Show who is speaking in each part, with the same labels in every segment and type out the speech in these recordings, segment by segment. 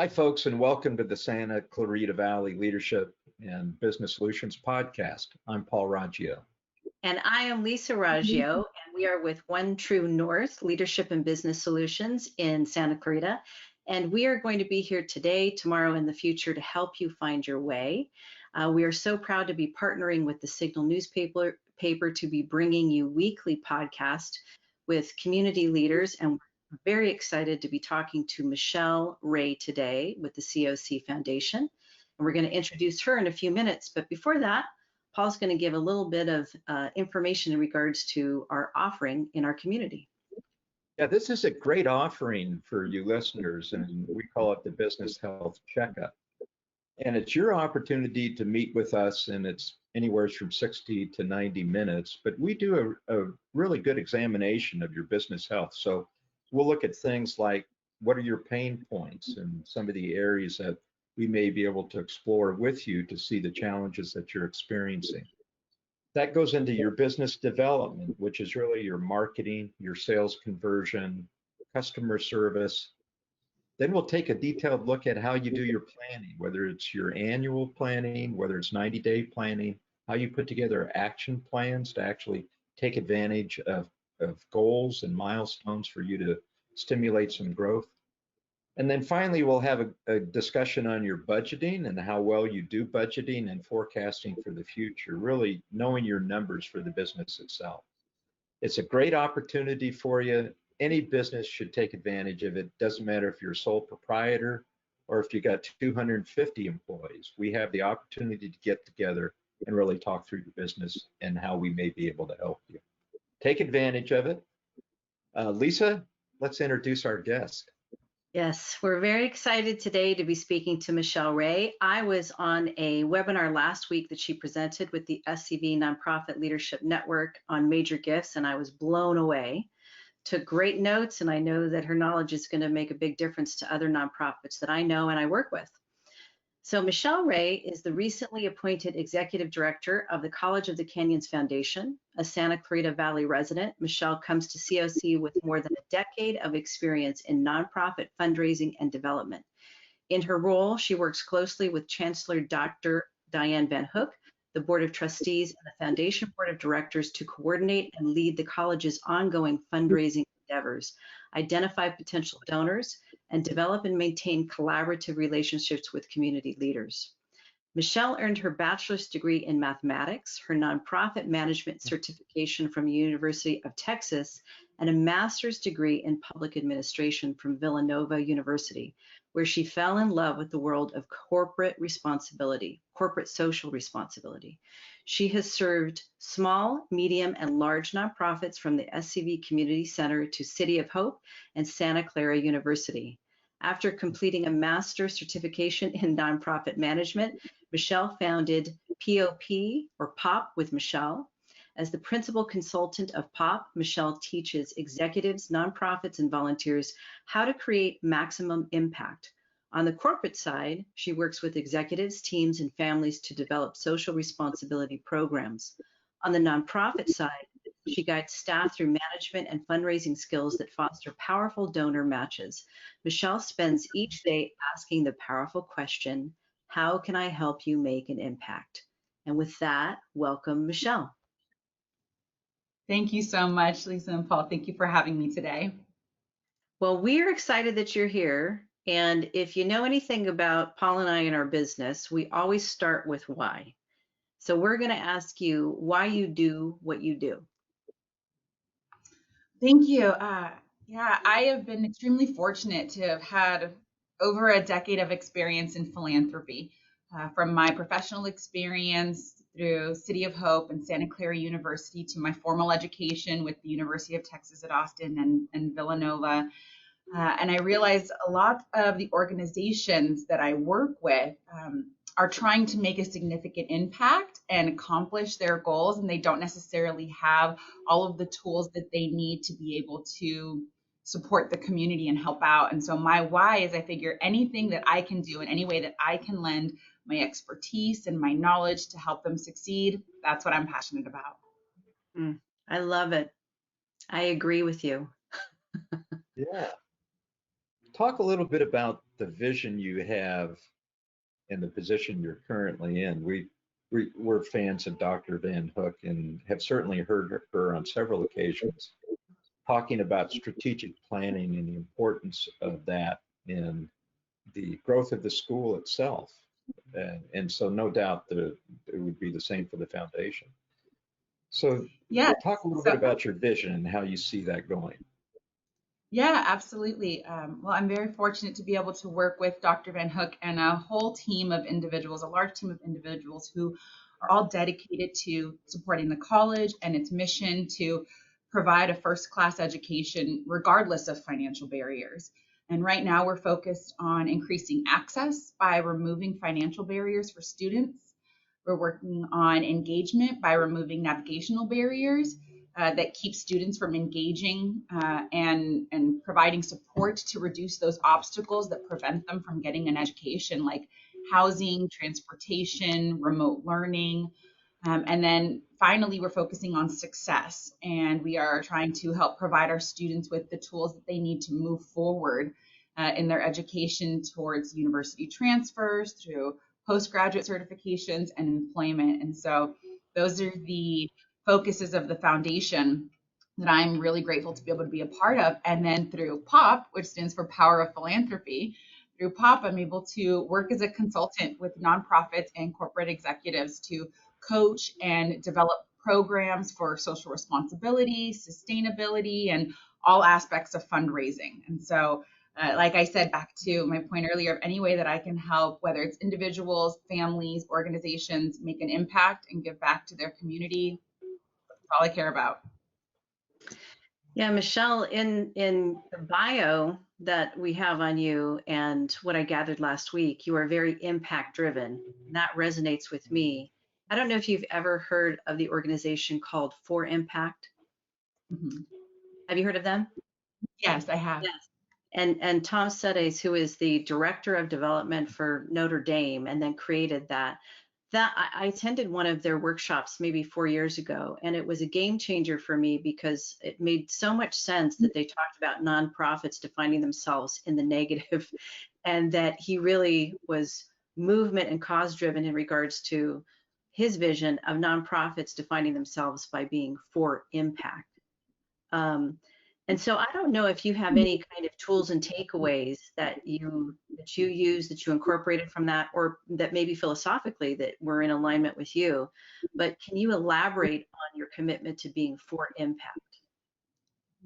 Speaker 1: Hi, folks, and welcome to the Santa Clarita Valley Leadership and Business Solutions Podcast. I'm Paul Raggio.
Speaker 2: And I am Lisa Raggio, and we are with One True North Leadership and Business Solutions in Santa Clarita. And we are going to be here today, tomorrow, and the future to help you find your way. We are so proud to be partnering with the Signal newspaper to be bringing you weekly podcasts with community leaders, and we're very excited to be talking to Michelle Rey today with the COC Foundation. And we're going to introduce her in a few minutes, but before that, Paul's going to give a little bit of information in regards to our offering in our community.
Speaker 1: Yeah, this is a great offering for you listeners, and we call it the Business Health Checkup. And it's your opportunity to meet with us, and it's anywhere from 60 to 90 minutes, but we do a really good examination of your business health. So we'll look at things like what are your pain points and some of the areas that we may be able to explore with you to see the challenges that you're experiencing. That goes into your business development, which is really your marketing, your sales conversion, customer service. Then we'll take a detailed look at how you do your planning, whether it's your annual planning, whether it's 90-day planning, how you put together action plans to actually take advantage of goals and milestones for you to stimulate some growth. And then finally, we'll have a discussion on your budgeting and how well you do budgeting and forecasting for the future, really knowing your numbers for the business itself. It's a great opportunity for you. Any business should take advantage of it. Doesn't matter if you're a sole proprietor or if you got 250 employees. We have the opportunity to get together and really talk through your business and how we may be able to help you. Take advantage of it. Lisa, let's introduce our guest.
Speaker 2: Yes, we're very excited today to be speaking to Michelle Rey. I was on a webinar last week that she presented with the SCV Nonprofit Leadership Network on major gifts, and I was blown away. Took great notes, and I know that her knowledge is going to make a big difference to other nonprofits that I know and I work with. So Michelle Rey is the recently appointed Executive Director of the College of the Canyons Foundation, a Santa Clarita Valley resident. Michelle comes to COC with more than a decade of experience in nonprofit fundraising and development. In her role, she works closely with Chancellor Dr. Diane Van Hook, the Board of Trustees, and the Foundation Board of Directors to coordinate and lead the college's ongoing fundraising endeavors, identify potential donors, and develop and maintain collaborative relationships with community leaders. Michelle earned her bachelor's degree in mathematics, her nonprofit management certification from the University of Texas, and a master's degree in public administration from Villanova University, where she fell in love with the world of corporate responsibility, corporate social responsibility. She has served small, medium, and large nonprofits from the SCV Community Center to City of Hope and Santa Clara University. After completing a master's certification in nonprofit management, Michelle founded POP, or POP with Michelle. As the principal consultant of POP, Michelle teaches executives, nonprofits, and volunteers how to create maximum impact. On the corporate side, she works with executives, teams, and families to develop social responsibility programs. On the nonprofit side, she guides staff through management and fundraising skills that foster powerful donor matches. Michelle spends each day asking the powerful question, how can I help you make an impact? And with that, welcome, Michelle.
Speaker 3: Thank you so much, Lisa and Paul. Thank you for having me today.
Speaker 2: Well, we're excited that you're here. And if you know anything about Paul and I in our business, we always start with why. So we're going to ask you why you do what you do.
Speaker 3: Thank you. Yeah, I have been extremely fortunate to have had over a decade of experience in philanthropy, from my professional experience through City of Hope and Santa Clara University to my formal education with the University of Texas at Austin and Villanova. And I realized a lot of the organizations that I work with are trying to make a significant impact and accomplish their goals, and they don't necessarily have all of the tools that they need to be able to support the community and help out. And so my why is I figure anything that I can do in any way that I can lend my expertise and my knowledge to help them succeed, that's what I'm passionate about.
Speaker 2: I love it. I agree with you.
Speaker 1: Yeah. talk a little bit about the vision you have and the position you're currently in. We're fans of Dr. Van Hook and have certainly heard her on several occasions talking about strategic planning and the importance of that in the growth of the school itself. And so no doubt that it would be the same for the foundation. So
Speaker 3: Yeah.
Speaker 1: talk a little bit about your vision and how you see that going.
Speaker 3: Yeah, absolutely. Well, I'm very fortunate to be able to work with Dr. Van Hook and a whole team of individuals, a large team of individuals who are all dedicated to supporting the college and its mission to provide a first-class education regardless of financial barriers. And right now we're focused on increasing access by removing financial barriers for students. We're working on engagement by removing navigational barriers that keep students from engaging and providing support to reduce those obstacles that prevent them from getting an education, like housing, transportation, remote learning. And then finally, we're focusing on success, and we are trying to help provide our students with the tools that they need to move forward in their education towards university transfers, through postgraduate certifications and employment. And so those are the focuses of the foundation that I'm really grateful to be able to be a part of. And then through POP, which stands for Power of Philanthropy, through POP, I'm able to work as a consultant with nonprofits and corporate executives to coach and develop programs for social responsibility, sustainability, and all aspects of fundraising. And so, like I said, back to my point earlier, of any way that I can help, whether it's individuals, families, organizations, make an impact and give back to their community, that's all I care about.
Speaker 2: Yeah, Michelle, in the bio that we have on you and what I gathered last week, you are very impact driven. That resonates with me. I don't know if you've ever heard of the organization called For Impact.
Speaker 3: Mm-hmm.
Speaker 2: Have you heard of them?
Speaker 3: Yes, I have.
Speaker 2: Yes. And Tom Sedes, who is the director of development for Notre Dame and then created that I attended one of their workshops maybe 4 years ago, and it was a game changer for me because it made so much sense that they talked about nonprofits defining themselves in the negative, and that he really was movement and cause driven in regards to his vision of nonprofits defining themselves by being for impact. And so I don't know if you have any kind of tools and takeaways that you use, that you incorporated from that, or that maybe philosophically that were in alignment with you. But can you elaborate on your commitment to being for impact?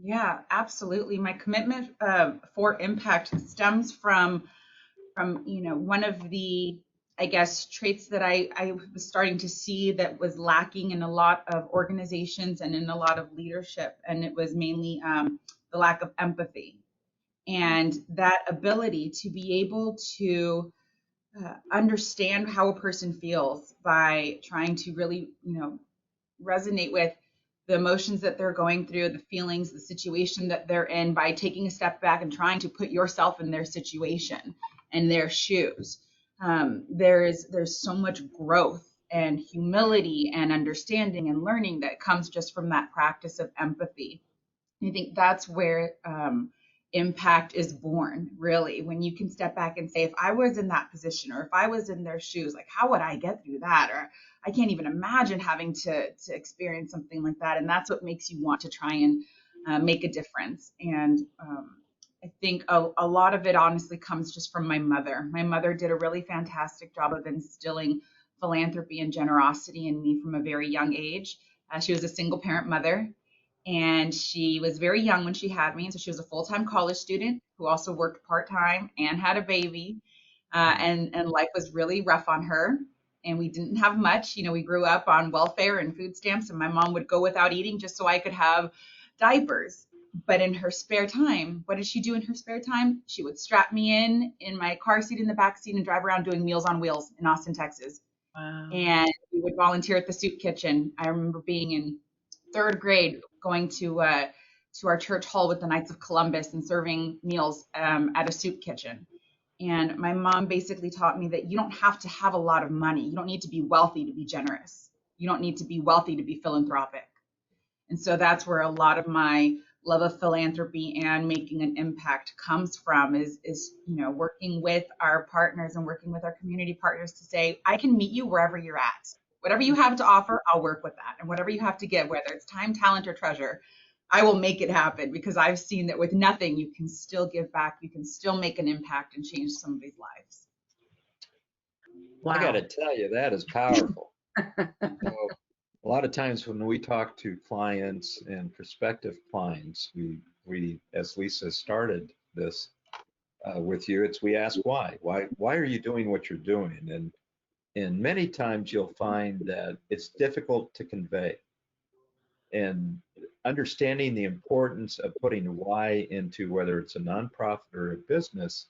Speaker 3: Yeah, absolutely. My commitment for impact stems from one of the, I guess, traits that I was starting to see that was lacking in a lot of organizations and in a lot of leadership. And it was mainly the lack of empathy, and that ability to be able to understand how a person feels by trying to really, resonate with the emotions that they're going through, the feelings, the situation that they're in, by taking a step back and trying to put yourself in their situation and their shoes. There's so much growth and humility and understanding and learning that comes just from that practice of empathy. And I think that's where impact is born, really, when you can step back and say, if I was in that position, or if I was in their shoes, like, how would I get through that? Or I can't even imagine having to experience something like that. And that's what makes you want to try and make a difference. And I think a lot of it honestly comes just from my mother. My mother did a really fantastic job of instilling philanthropy and generosity in me from a very young age. She was a single parent mother, and she was very young when she had me. And so she was a full-time college student who also worked part-time and had a baby. And life was really rough on her. And we didn't have much. We grew up on welfare and food stamps, and my mom would go without eating just so I could have diapers. But in her spare time, what did she do in her spare time? She would strap me in my car seat in the back seat and drive around doing Meals on Wheels in Austin, Texas.
Speaker 2: Wow.
Speaker 3: And we would volunteer at the soup kitchen. I remember being in third grade, going to our church hall with the Knights of Columbus and serving meals at a soup kitchen. And my mom basically taught me that you don't have to have a lot of money. You don't need to be wealthy to be generous. You don't need to be wealthy to be philanthropic. And so that's where a lot of my love of philanthropy and making an impact comes from is working with our partners and working with our community partners to say, I can meet you wherever you're at. Whatever you have to offer, I'll work with that. And whatever you have to give, whether it's time, talent, or treasure, I will make it happen, because I've seen that with nothing, you can still give back, you can still make an impact and change somebody's lives.
Speaker 2: Wow.
Speaker 1: I got to tell you, that is powerful. So, a lot of times when we talk to clients and prospective clients, we as Lisa started this with you, we ask why are you doing what you're doing, and many times you'll find that it's difficult to convey, and understanding the importance of putting why into whether it's a nonprofit or a business,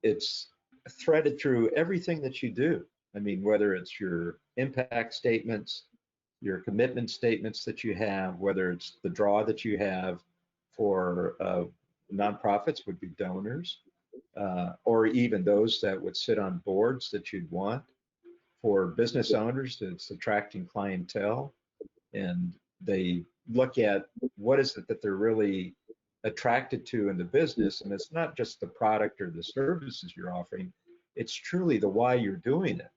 Speaker 1: it's threaded through everything that you do. I mean, whether it's your impact statements, your commitment statements that you have, whether it's the draw that you have for nonprofits would be donors, or even those that would sit on boards that you'd want. For business owners, it's attracting clientele, and they look at what is it that they're really attracted to in the business, and it's not just the product or the services you're offering, it's truly the why you're doing it,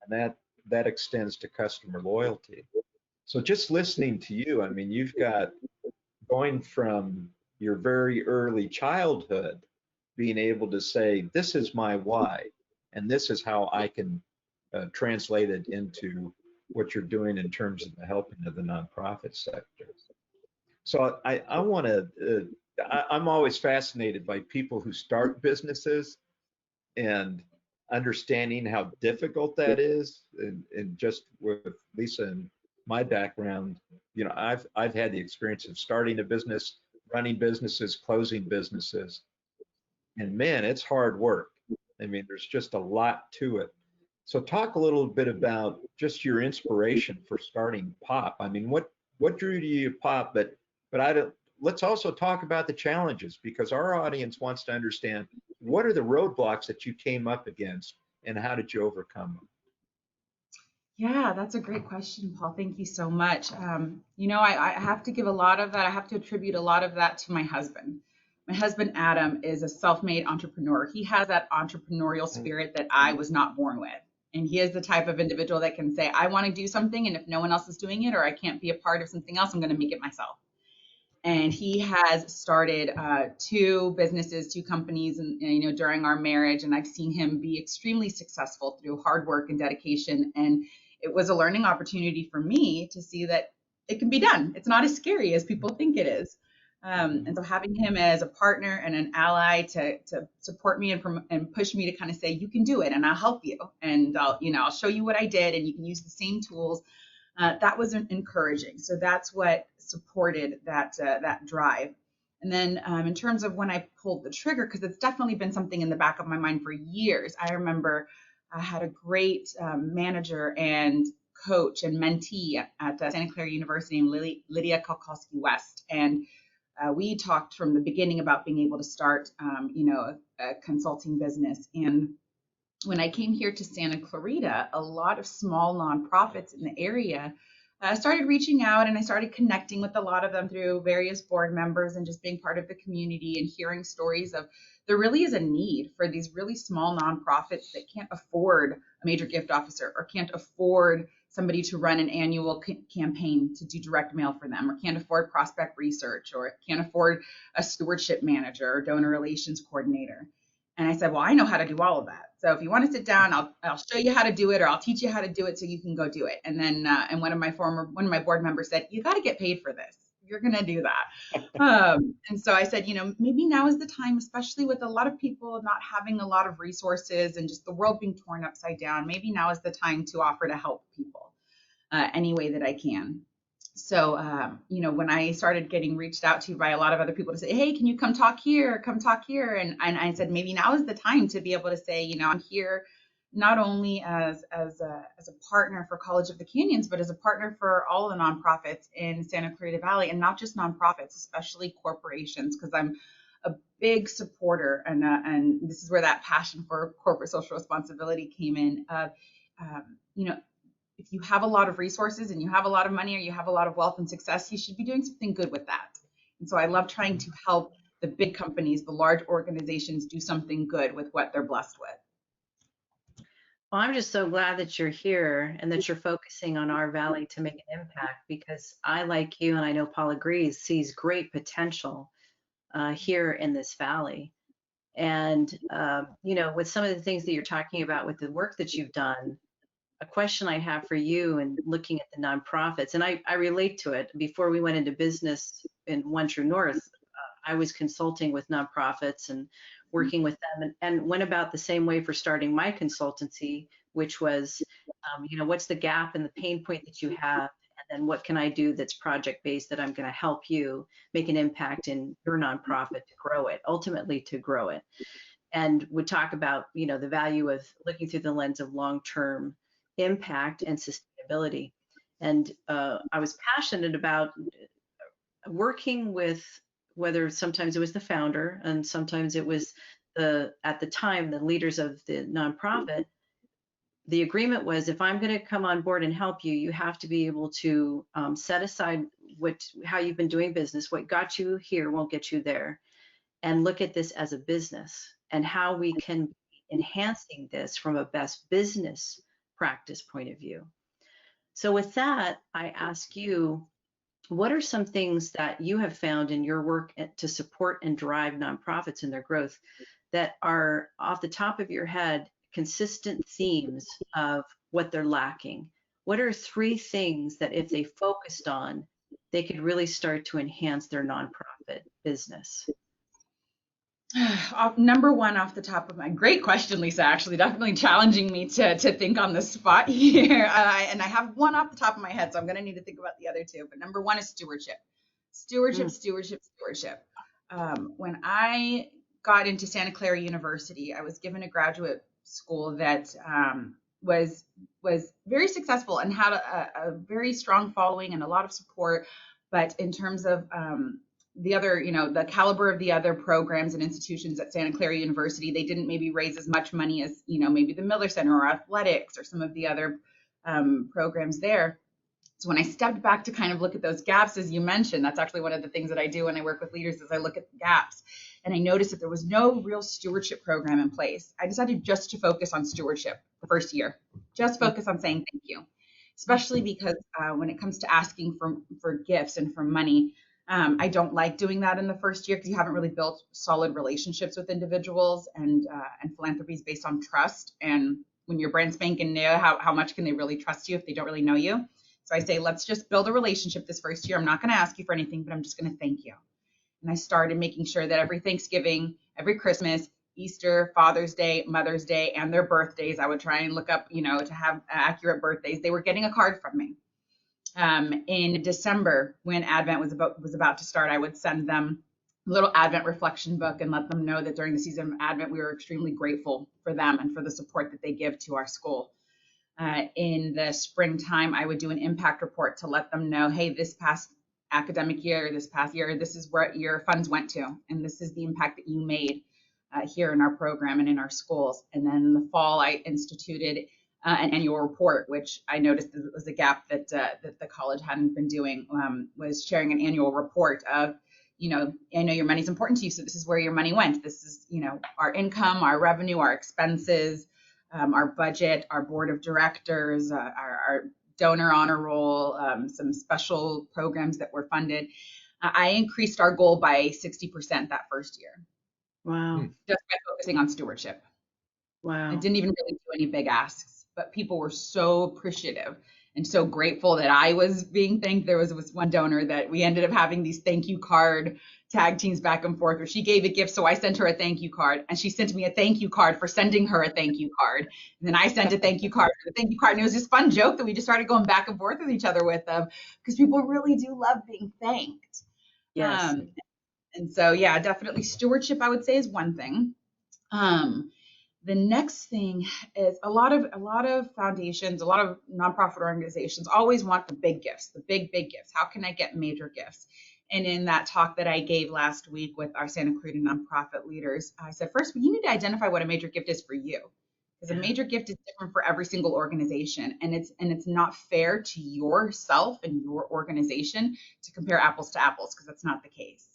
Speaker 1: and that extends to customer loyalty. So just listening to you, I mean, you've got going from your very early childhood being able to say, this is my why, and this is how I can translate it into what you're doing in terms of the helping of the nonprofit sector. So I want to, I'm always fascinated by people who start businesses and understanding how difficult that is. And just with Lisa and my background, you know, I've had the experience of starting a business, running businesses, closing businesses, and man, it's hard work. I mean, there's just a lot to it. So talk a little bit about just your inspiration for starting POP. I mean, what drew you to POP? But let's also talk about the challenges, because our audience wants to understand what are the roadblocks that you came up against and how did you overcome them?
Speaker 3: Yeah, that's a great question, Paul. Thank you so much. I have to give a lot of that. I have to attribute a lot of that to my husband. My husband, Adam, is a self-made entrepreneur. He has that entrepreneurial spirit that I was not born with. And he is the type of individual that can say, I want to do something, and if no one else is doing it, or I can't be a part of something else, I'm going to make it myself. And he has started two businesses, two companies, and during our marriage. And I've seen him be extremely successful through hard work and dedication. And it was a learning opportunity for me to see that it can be done. It's not as scary as people think it is. And so having him as a partner and an ally to support me and push me to kind of say, you can do it, and I'll help you, and I'll show you what I did, and you can use the same tools. That was encouraging. So that's what supported that drive. And then in terms of when I pulled the trigger, because it's definitely been something in the back of my mind for years. I remember I had a great manager and coach and mentee at Santa Clara University named Lydia Kalkowski West. And we talked from the beginning about being able to start, a consulting business. And when I came here to Santa Clarita, a lot of small nonprofits in the area started reaching out, and I started connecting with a lot of them through various board members and just being part of the community and hearing stories of there really is a need for these really small nonprofits that can't afford a major gift officer, or can't afford somebody to run an annual campaign to do direct mail for them, or can't afford prospect research, or can't afford a stewardship manager or donor relations coordinator. And I said, well, I know how to do all of that. So if you want to sit down, I'll show you how to do it, or I'll teach you how to do it so you can go do it. And then and one of my board members said, you got to get paid for this. You're going to do that. And so I said, maybe now is the time, especially with a lot of people not having a lot of resources and just the world being torn upside down. Maybe now is the time to offer to help people any way that I can. So, when I started getting reached out to by a lot of other people to say, hey, can you come talk here? And I said, maybe now is the time to be able to say, I'm here not only as a partner for College of the Canyons, but as a partner for all the nonprofits in Santa Clarita Valley, and not just nonprofits, especially corporations, because I'm a big supporter, and this is where that passion for corporate social responsibility came in. If you have a lot of resources and you have a lot of money, or you have a lot of wealth and success, you should be doing something good with that. And so I love trying to help the big companies, the large organizations do something good with what they're blessed with.
Speaker 2: Well, I'm just so glad that you're here and that you're focusing on our valley to make an impact, because I, like you, and I know Paul agrees, sees great potential here in this valley. And, with some of the things that you're talking about with the work that you've done, a question I have for you and looking at the nonprofits, and I relate to it. Before we went into business in One True North, I was consulting with nonprofits and working with them, and went about the same way for starting my consultancy, which was, what's the gap and the pain point that you have? And then what can I do that's project based that I'm going to help you make an impact in your nonprofit to grow it, ultimately to grow it. And would talk about, the value of looking through the lens of long-term impact and sustainability. And I was passionate about working with, whether sometimes it was the founder and sometimes it was at the time, the leaders of the nonprofit. The agreement was, if I'm going to come on board and help you, you have to be able to set aside how you've been doing business, what got you here won't get you there, and look at this as a business and how we can be enhancing this from a best business practice point of view. So with that, I ask you, what are some things that you have found in your work to support and drive nonprofits in their growth that are, off the top of your head, consistent themes of what they're lacking? What are 3 things that if they focused on, they could really start to enhance their nonprofit business?
Speaker 3: Number one off the top of my, great question, Lisa, actually definitely challenging me to think on the spot here. And I have one off the top of my head, so I'm going to need to think about the other 2. But number 1 is stewardship. Stewardship. When I got into Santa Clara University, I was given a graduate school that was very successful and had a very strong following and a lot of support. But in terms of the other, the caliber of the other programs and institutions at Santa Clara University, they didn't maybe raise as much money as, maybe the Miller Center or athletics or some of the other programs there. So when I stepped back to kind of look at those gaps, as you mentioned, that's actually one of the things that I do when I work with leaders, is I look at the gaps, and I noticed that there was no real stewardship program in place. I decided just to focus on stewardship the first year, just focus on saying thank you, especially because when it comes to asking for gifts and for money, I don't like doing that in the first year, because you haven't really built solid relationships with individuals, and philanthropy is based on trust. And when you're brand spanking new, how much can they really trust you if they don't really know you? So I say, let's just build a relationship this first year. I'm not going to ask you for anything, but I'm just going to thank you. And I started making sure that every Thanksgiving, every Christmas, Easter, Father's Day, Mother's Day, and their birthdays, I would try and look up, to have accurate birthdays. They were getting a card from me. In December, when Advent was about to start, I would send them a little Advent reflection book and let them know that during the season of Advent, we were extremely grateful for them and for the support that they give to our school. In the springtime, I would do an impact report to let them know, hey, this past academic year, this past year, this is where your funds went to, and this is the impact that you made here in our program and in our schools. And then in the fall, I instituted an annual report, which I noticed was a gap that the college hadn't been doing, was sharing an annual report of, I know your money's important to you, so this is where your money went. This is, our income, our revenue, our expenses, our budget, our board of directors, our donor honor roll, some special programs that were funded. I increased our goal by 60% that first year.
Speaker 2: Wow.
Speaker 3: Just by focusing on stewardship.
Speaker 2: Wow.
Speaker 3: I didn't even really do any big asks, but people were so appreciative and so grateful that I was being thanked. There was one donor that we ended up having these thank you card tag teams back and forth, where she gave a gift, so I sent her a thank you card, and she sent me a thank you card for sending her a thank you card, and then I sent a thank you card for the thank you card, and it was this fun joke that we just started going back and forth with each other with them, because people really do love being thanked.
Speaker 2: Yes.
Speaker 3: And so, yeah, definitely stewardship, I would say, is one thing. The next thing is a lot of foundations, a lot of nonprofit organizations always want the big gifts, the big gifts. How can I get major gifts? And in that talk that I gave last week with our Santa Cruz nonprofit leaders, I said, first, you need to identify what a major gift is for you, because a major gift is different for every single organization. And it's not fair to yourself and your organization to compare apples to apples, because that's not the case.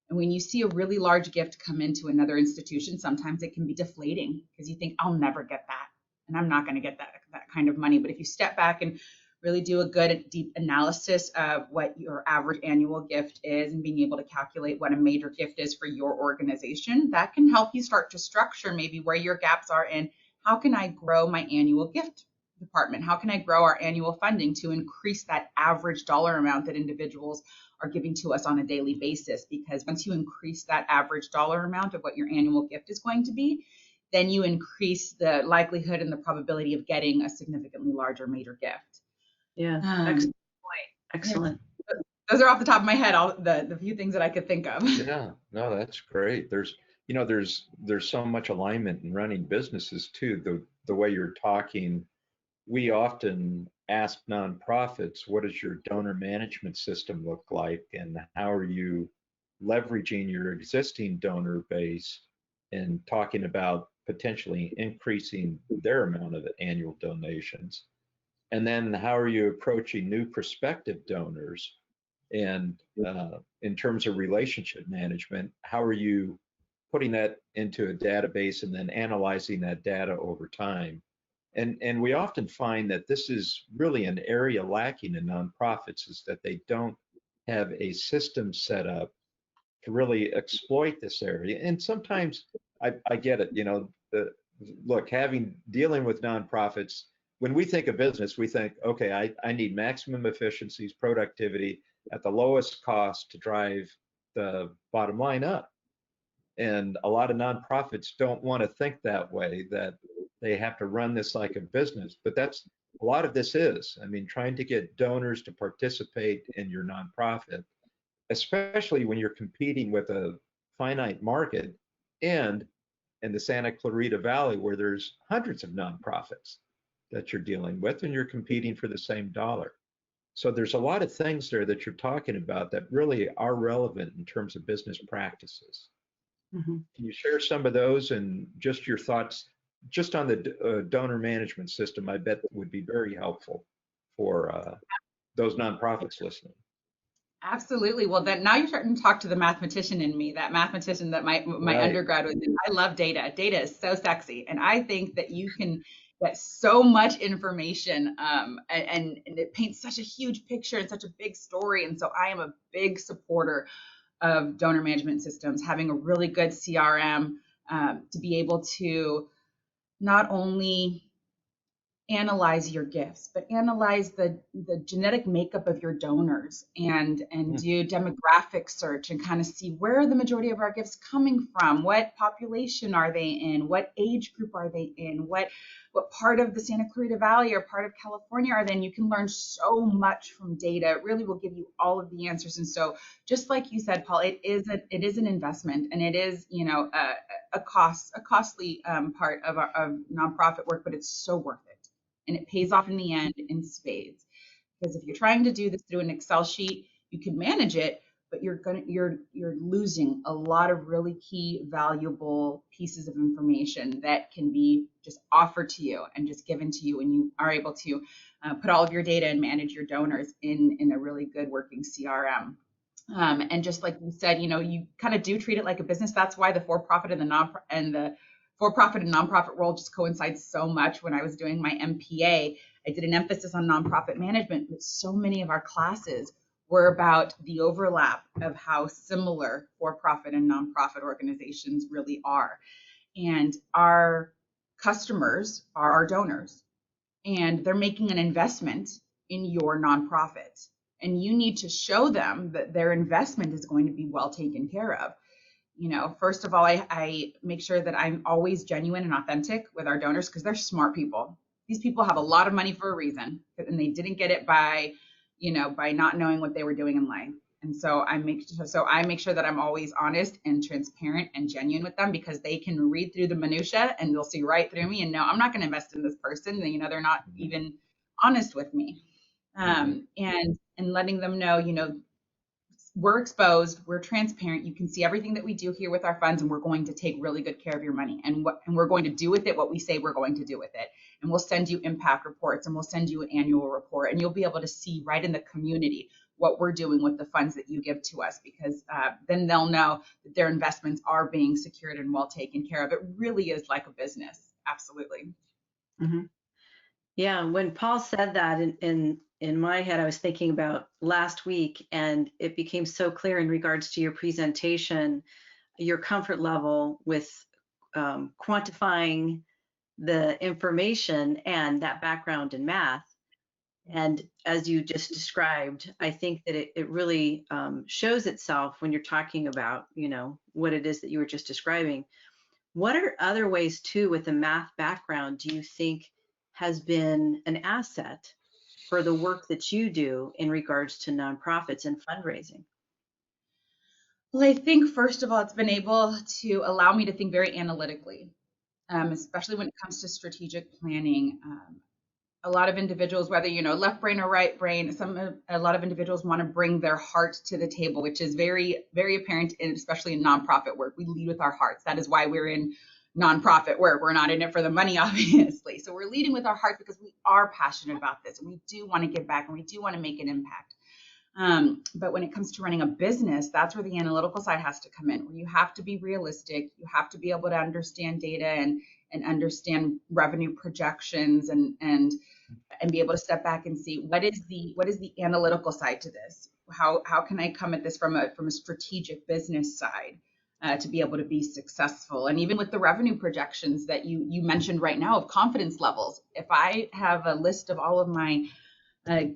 Speaker 3: And when you see a really large gift come into another institution, sometimes it can be deflating because you think, I'll never get that. And I'm not going to get that kind of money. But if you step back and really do a good deep analysis of what your average annual gift is and being able to calculate what a major gift is for your organization, that can help you start to structure maybe where your gaps are in how can I grow my annual gift department? How can I grow our annual funding to increase that average dollar amount that individuals are giving to us on a daily basis? Because once you increase that average dollar amount of what your annual gift is going to be, then you increase the likelihood and the probability of getting a significantly larger major gift.
Speaker 2: Yeah, excellent point. Excellent.
Speaker 3: Those are off the top of my head, all the few things that I could think of.
Speaker 1: Yeah, no, that's great. There's so much alignment in running businesses too. The way you're talking, we often ask nonprofits, what does your donor management system look like, and how are you leveraging your existing donor base and talking about potentially increasing their amount of annual donations? And then how are you approaching new prospective donors? And in terms of relationship management, how are you putting that into a database and then analyzing that data over time? And we often find that this is really an area lacking in nonprofits, is that they don't have a system set up to really exploit this area. And sometimes I get it, look, dealing with nonprofits, when we think of business, we think, okay, I need maximum efficiencies, productivity at the lowest cost to drive the bottom line up. And a lot of nonprofits don't want to think that way, that they have to run this like a business. But that's a lot of this is. I mean, trying to get donors to participate in your nonprofit, especially when you're competing with a finite market and in the Santa Clarita Valley, where there's hundreds of nonprofits that you're dealing with, and you're competing for the same dollar. So there's a lot of things there that you're talking about that really are relevant in terms of business practices.
Speaker 2: Mm-hmm.
Speaker 1: Can you share some of those and just your thoughts just on the donor management system? I bet would be very helpful for those nonprofits listening.
Speaker 3: Absolutely. Well, then now you're starting to talk to the mathematician in me, that mathematician that my
Speaker 1: Right.
Speaker 3: undergrad was in. I love data. Data is so sexy. And I think that you can get so much information and it paints such a huge picture and such a big story. And so I am a big supporter of donor management systems, having a really good CRM to be able to not only analyze your gifts, but analyze the genetic makeup of your donors and do demographic search and kind of see where are the majority of our gifts coming from, what population are they in, what age group are they in, what part of the Santa Clarita Valley or part of California are they in. You can learn so much from data. It really will give you all of the answers. And so just like you said, Paul, it is an investment, and it is, a costly part of nonprofit work, but it's so worth it. And it pays off in the end in spades. Because if you're trying to do this through an Excel sheet, you can manage it, but you're losing a lot of really key, valuable pieces of information that can be just offered to you and just given to you, and you are able to put all of your data and manage your donors in a really good working CRM. And just like you said, you kind of do treat it like a business. That's why the for-profit and the for-profit and nonprofit world just coincides so much. When I was doing my MPA, I did an emphasis on nonprofit management, but so many of our classes were about the overlap of how similar for-profit and nonprofit organizations really are. And our customers are our donors, and they're making an investment in your nonprofit. And you need to show them that their investment is going to be well taken care of. First of all, I make sure that I'm always genuine and authentic with our donors, because they're smart people. These people have a lot of money for a reason, and they didn't get it by not knowing what they were doing in life. And so I make sure that I'm always honest and transparent and genuine with them, because they can read through the minutia and they'll see right through me and know I'm not going to invest in this person. They're not even honest with me. And letting them know, we're exposed, we're transparent. You can see everything that we do here with our funds, and we're going to take really good care of your money, and we're going to do with it what we say we're going to do with it. And we'll send you impact reports, and we'll send you an annual report, and you'll be able to see right in the community what we're doing with the funds that you give to us, because then they'll know that their investments are being secured and well taken care of. It really is like a business. Absolutely.
Speaker 2: Mm-hmm. Yeah, when Paul said that, in my head, I was thinking about last week, and it became so clear in regards to your presentation, your comfort level with quantifying the information and that background in math. And as you just described, I think that it really shows itself when you're talking about, what it is that you were just describing. What are other ways too with a math background do you think has been an asset for the work that you do in regards to nonprofits and fundraising?
Speaker 3: Well, I think first of all, it's been able to allow me to think very analytically, especially when it comes to strategic planning. A lot of individuals, whether left brain or right brain, a lot of individuals want to bring their heart to the table, which is very, very apparent, especially in nonprofit work. We lead with our hearts. That is why we're in nonprofit work. We're not in it for the money, obviously. So we're leading with our hearts because we are passionate about this, and we do want to give back, and we do want to make an impact. But when it comes to running a business, that's where the analytical side has to come in, where you have to be realistic. You have to be able to understand data and understand revenue projections and be able to step back and see what is the analytical side to this. How can I come at this from a strategic business side to be able to be successful? And even with the revenue projections that you mentioned right now of confidence levels, if I have a list of all of my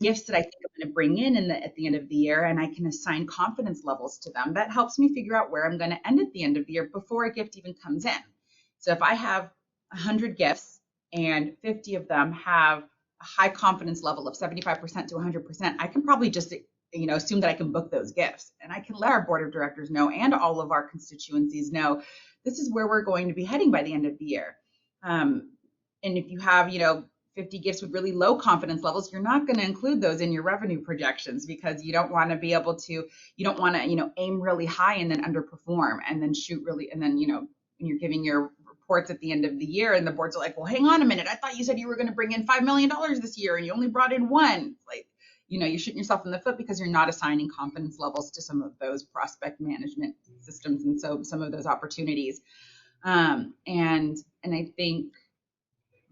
Speaker 3: gifts that I think I'm going to bring in at the end of the year, and I can assign confidence levels to them, that helps me figure out where I'm going to end at the end of the year before a gift even comes in. So if I have 100 gifts and 50 of them have a high confidence level of 75% to 100%, I can probably just assume that I can book those gifts, and I can let our board of directors know and all of our constituencies know this is where we're going to be heading by the end of the year. And if you have 50 gifts with really low confidence levels, you're not going to include those in your revenue projections, because you don't want to aim really high and then underperform and then shoot really, and then when you're giving your reports at the end of the year and the boards are like, well, hang on a minute, I thought you said you were going to bring in $5 million this year and you only brought in one. Like, you're shooting yourself in the foot because you're not assigning confidence levels to some of those prospect management systems and so some of those opportunities. And I think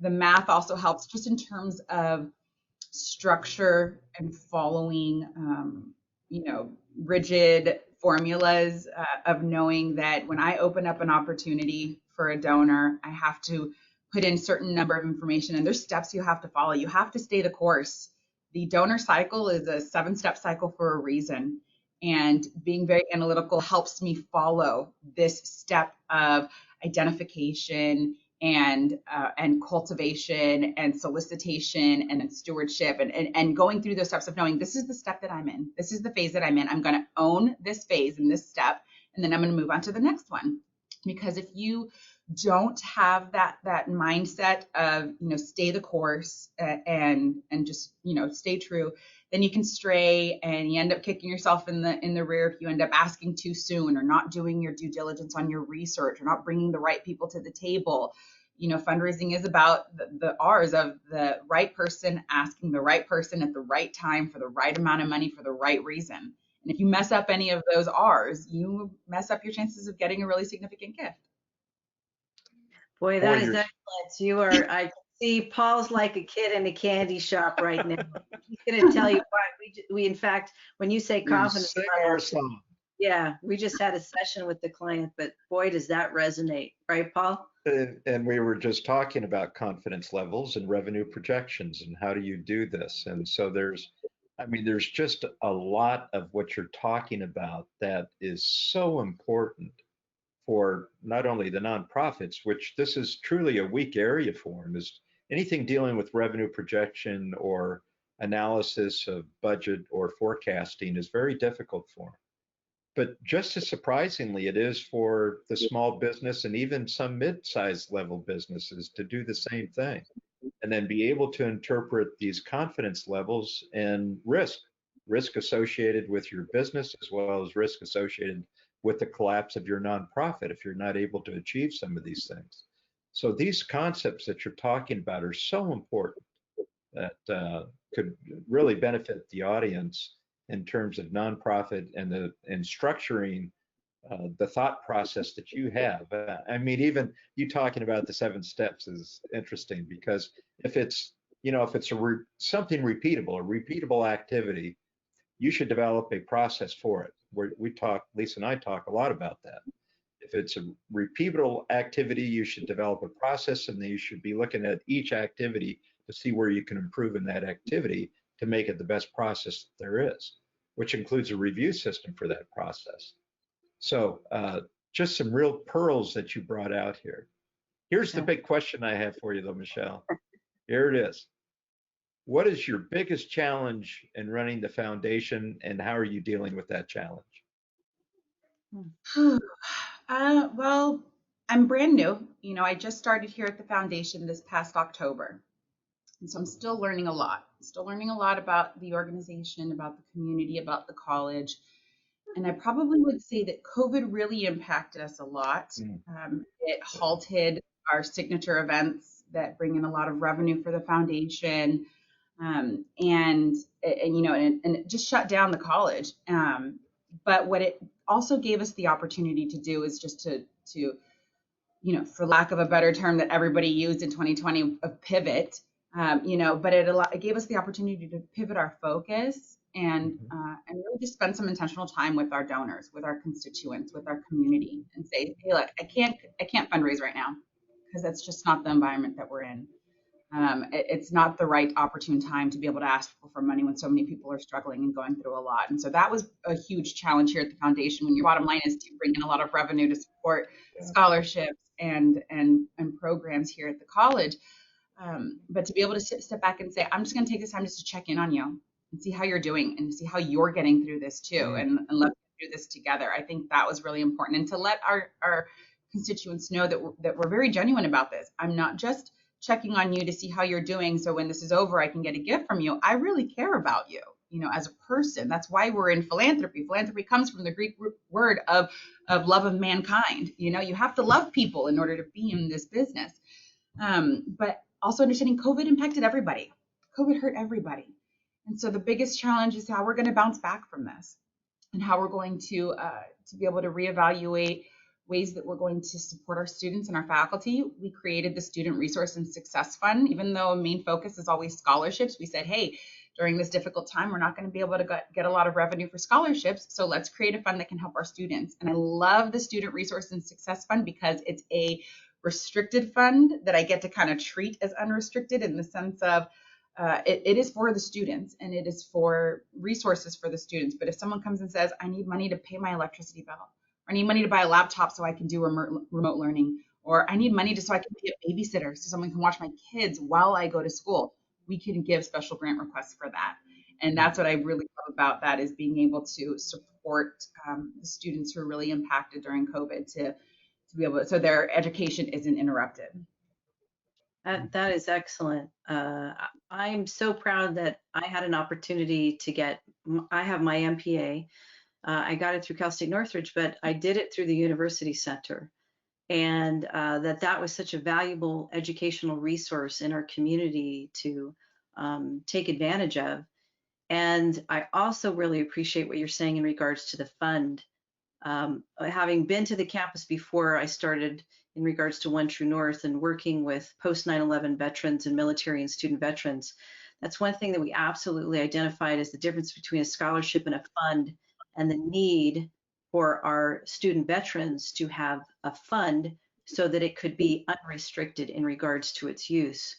Speaker 3: the math also helps just in terms of structure and following, rigid formulas of knowing that when I open up an opportunity for a donor, I have to put in certain number of information, and there's steps you have to follow. You have to stay the course. The donor cycle is a 7-step cycle for a reason. And being very analytical helps me follow this step of identification and cultivation and solicitation and then stewardship and going through those steps of knowing this is the step that I'm in. This is the phase that I'm in. I'm going to own this phase and this step, and then I'm going to move on to the next one. Because if you don't have that mindset of stay the course and just stay true, then you can stray and you end up kicking yourself in the rear if you end up asking too soon or not doing your due diligence on your research or not bringing the right people to the table. Fundraising is about the R's of the right person asking the right person at the right time for the right amount of money for the right reason. And if you mess up any of those R's, you mess up your chances of getting a really significant gift.
Speaker 2: Boy, that is excellent. I can see Paul's like a kid in a candy shop right now. He's going to tell you why. We in fact, when you say confidence, yeah, we just had a session with the client, but boy, does that resonate, right, Paul?
Speaker 1: And we were just talking about confidence levels and revenue projections and how do you do this? And so there's just a lot of what you're talking about that is so important for not only the nonprofits, which this is truly a weak area for them, is anything dealing with revenue projection or analysis of budget or forecasting is very difficult for them. But just as surprisingly, it is for the small business and even some mid-sized level businesses to do the same thing and then be able to interpret these confidence levels and risk associated with your business as well as risk associated with the collapse of your nonprofit if you're not able to achieve some of these things. So these concepts that you're talking about are so important that could really benefit the audience. in terms of nonprofit and structuring the thought process that you have. I mean, even you talking about the 7 steps is interesting, because if it's, if it's something repeatable, a repeatable activity, you should develop a process for it. Lisa and I talk a lot about that. If it's a repeatable activity, you should develop a process, and then you should be looking at each activity to see where you can improve in that activity to make it the best process that there is, which includes a review system for that process. So just some real pearls that you brought out here. Here's the big question I have for you, though, Michelle. Here it is. What is your biggest challenge in running the foundation, and how are you dealing with that challenge?
Speaker 3: Well, I'm brand new. I just started here at the foundation this past October. And so I'm still learning a lot. Still learning a lot about the organization, about the community, about the college. And I probably would say that COVID really impacted us a lot. It halted our signature events that bring in a lot of revenue for the foundation. And it just shut down the college. But what it also gave us the opportunity to do is just to for lack of a better term that everybody used in 2020, a pivot. But it gave us the opportunity to pivot our focus and really just spend some intentional time with our donors, with our constituents, with our community, and say, hey, look, I can't fundraise right now because that's just not the environment that we're in. It's not the right opportune time to be able to ask people for money when so many people are struggling and going through a lot. And so that was a huge challenge here at the foundation, when your bottom line is to bring in a lot of revenue to support scholarships and programs here at the college. But to be able to step back and say, I'm just going to take this time just to check in on you and see how you're doing and see how you're getting through this too, and let's do this together. I think that was really important, and to let our constituents know that we're very genuine about this. I'm not just checking on you to see how you're doing, so when this is over, I can get a gift from you. I really care about you, as a person. That's why we're in philanthropy. Philanthropy comes from the Greek word of love of mankind. You have to love people in order to be in this business. But also understanding COVID impacted everybody. COVID hurt everybody. And so the biggest challenge is how we're going to bounce back from this, and how we're going to be able to reevaluate ways that we're going to support our students and our faculty. We created the Student Resource and Success Fund. Even though a main focus is always scholarships, we said, hey, during this difficult time, we're not going to be able to get a lot of revenue for scholarships. So let's create a fund that can help our students. And I love the Student Resource and Success Fund because it's a restricted fund that I get to kind of treat as unrestricted, in the sense of it is for the students and it is for resources for the students. But if someone comes and says, I need money to pay my electricity bill, or I need money to buy a laptop so I can do remote learning, or I need money so I can be a babysitter so someone can watch my kids while I go to school, we can give special grant requests for that. And that's what I really love about that, is being able to support the students who are really impacted during COVID to be able to, so their education isn't interrupted.
Speaker 2: That is excellent. I'm so proud that I had an opportunity I have my MPA. I got it through Cal State Northridge, but I did it through the University Center. And that was such a valuable educational resource in our community to take advantage of. And I also really appreciate what you're saying in regards to the fund. Having been to the campus before I started in regards to One True North and working with post 9/11 veterans and military and student veterans, that's one thing that we absolutely identified as the difference between a scholarship and a fund, and the need for our student veterans to have a fund so that it could be unrestricted in regards to its use.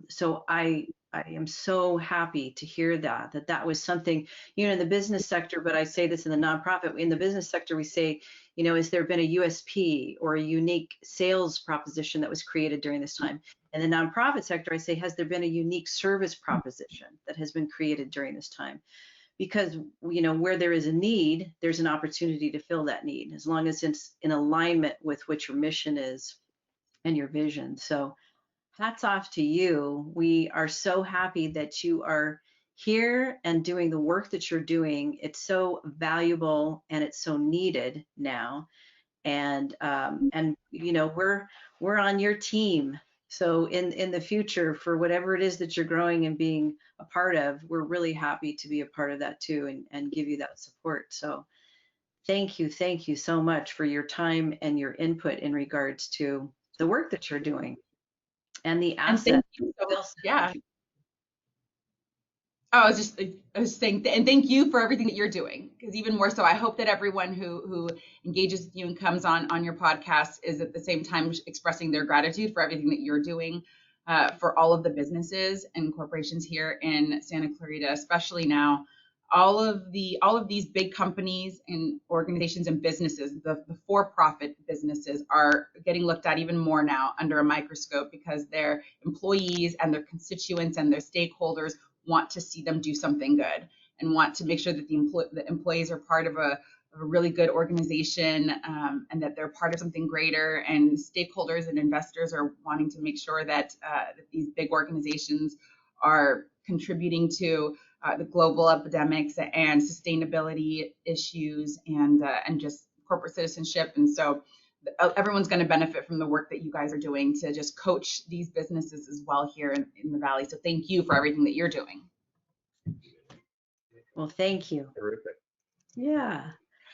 Speaker 2: So I am so happy to hear that was something, in the business sector, but I say this in the nonprofit, in the business sector, we say, has there been a USP or a unique sales proposition that was created during this time? In the nonprofit sector, I say, has there been a unique service proposition that has been created during this time? Because, where there is a need, there's an opportunity to fill that need, as long as it's in alignment with what your mission is and your vision. So hats off to you. We are so happy that you are here and doing the work that you're doing. It's so valuable and it's so needed now. And we're on your team. So in the future, for whatever it is that you're growing and being a part of, we're really happy to be a part of that too, and give you that support. So thank you so much for your time and your input in regards to the work that you're doing and the
Speaker 3: And
Speaker 2: asset.
Speaker 3: thank you. Yeah. Oh, I was saying, and thank you for everything that you're doing. Because even more so, I hope that everyone who engages with you and comes on your podcast is at the same time expressing their gratitude for everything that you're doing for all of the businesses and corporations here in Santa Clarita, especially now. All of these big companies and organizations and businesses, the for-profit businesses, are getting looked at even more now under a microscope because their employees and their constituents and their stakeholders want to see them do something good and want to make sure that the employees are part of a really good organization, and that they're part of something greater. And stakeholders and investors are wanting to make sure that these big organizations are contributing to the global epidemics and sustainability issues and just corporate citizenship. And so everyone's going to benefit from the work that you guys are doing to just coach these businesses as well here in the Valley. So thank you for everything that you're doing.
Speaker 2: Well, thank you.
Speaker 1: Terrific.
Speaker 2: Yeah.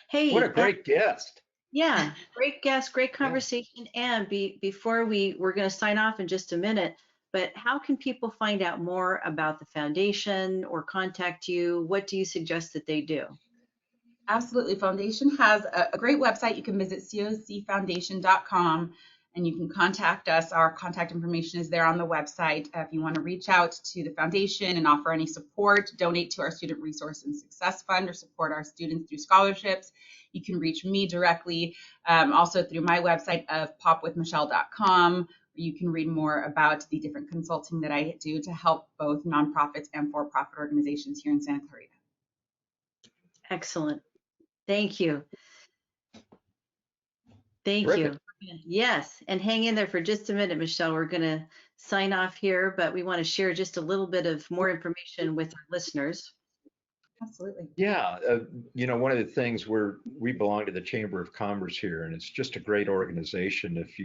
Speaker 2: Hey,
Speaker 1: What a great guest.
Speaker 2: Yeah, great guest, great conversation. And before we're going to sign off in just a minute, but how can people find out more about the foundation or contact you? What do you suggest that they do?
Speaker 3: Absolutely. Foundation has a great website. You can visit cocfoundation.com and you can contact us. Our contact information is there on the website. If you want to reach out to the foundation and offer any support, donate to our Student Resource and Success Fund, or support our students through scholarships, you can reach me directly. Also through my website of popwithmichelle.com. You can read more about the different consulting that I do to help both nonprofits and for-profit organizations here in Santa Clarita.
Speaker 2: Excellent. Thank you. Thank
Speaker 1: Terrific.
Speaker 2: you. Yes, and hang in there for just a minute, Michelle. We're going to sign off here, but we want to share just a little bit of more information with our listeners.
Speaker 3: Absolutely.
Speaker 1: Yeah, one of the things we belong to the Chamber of Commerce here, and it's just a great organization. If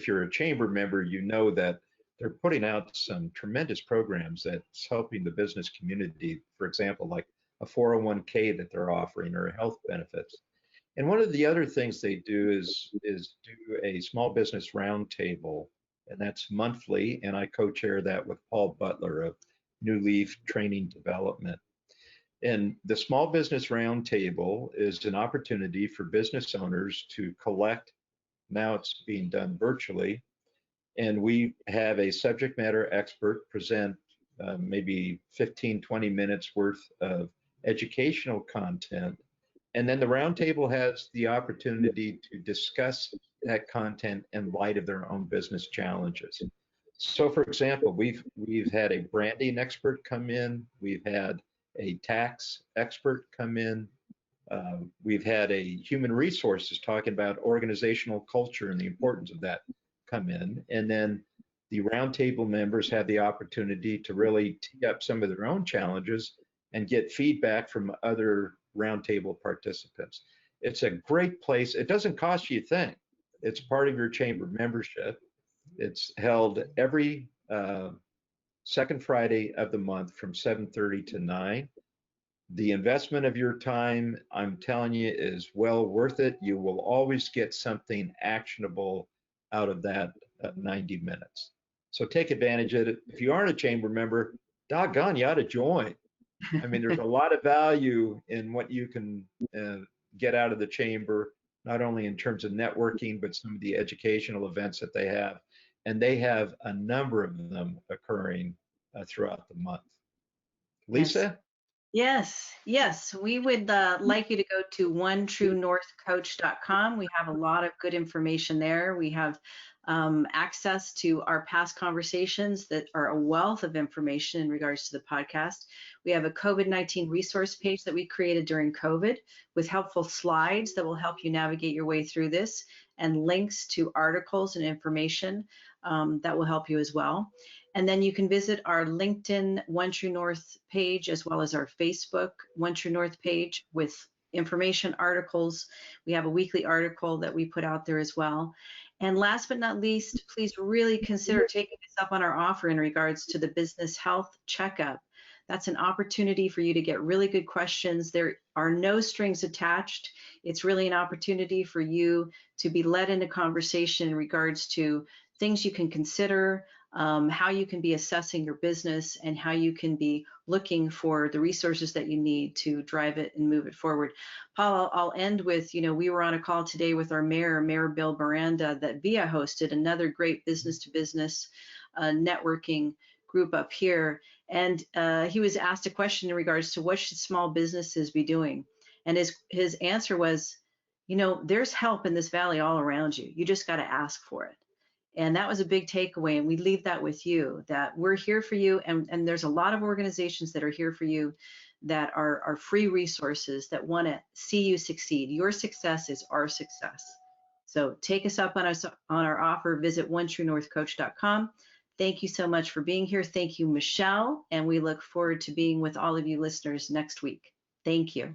Speaker 1: you're a chamber member, you know that they're putting out some tremendous programs that's helping the business community. For example, like a 401k that they're offering, or health benefits. And one of the other things they do is do a small business roundtable, and that's monthly. And I co-chair that with Paul Butler of New Leaf Training Development. And the Small Business Roundtable is an opportunity for business owners to collect. Now it's being done virtually. And we have a subject matter expert present maybe 15, 20 minutes worth of educational content. And then the roundtable has the opportunity to discuss that content in light of their own business challenges. So, for example, we've had a branding expert come in. We've had a tax expert come in. We've had a human resources talking about organizational culture and the importance of that come in. And then the roundtable members have the opportunity to really tee up some of their own challenges and get feedback from other roundtable participants. It's a great place. It doesn't cost you a thing. It's part of your chamber membership. It's held every second Friday of the month from 7:30 to 9. The investment of your time, I'm telling you, is well worth it. You will always get something actionable out of that 90 minutes. So take advantage of it. If you aren't a chamber member, doggone, you ought to join. I mean, there's a lot of value in what you can get out of the chamber, not only in terms of networking, but some of the educational events that they have. And they have a number of them occurring throughout the month. Lisa?
Speaker 2: Yes. We would like you to go to onetruenorthcoach.com. We have a lot of good information there. We have access to our past conversations that are a wealth of information in regards to the podcast. We have a COVID-19 resource page that we created during COVID with helpful slides that will help you navigate your way through this, and links to articles and information that will help you as well. And then you can visit our LinkedIn One True North page, as well as our Facebook One True North page with information, articles. We have a weekly article that we put out there as well. And last but not least, please really consider taking us up on our offer in regards to the business health checkup. That's an opportunity for you to get really good questions. There are no strings attached. It's really an opportunity for you to be led into conversation in regards to things you can consider, how you can be assessing your business, and how you can be looking for the resources that you need to drive it and move it forward. Paul, I'll end with, we were on a call today with our Mayor Bill Miranda, that VIA hosted, another great business-to-business networking group up here. And he was asked a question in regards to what should small businesses be doing? And his answer was, there's help in this valley all around you. You just got to ask for it. And that was a big takeaway. And we leave that with you, that we're here for you. And there's a lot of organizations that are here for you that are free resources that want to see you succeed. Your success is our success. So take us up on our offer. Visit onetruenorthcoach.com. Thank you so much for being here. Thank you, Michelle. And we look forward to being with all of you listeners next week. Thank you.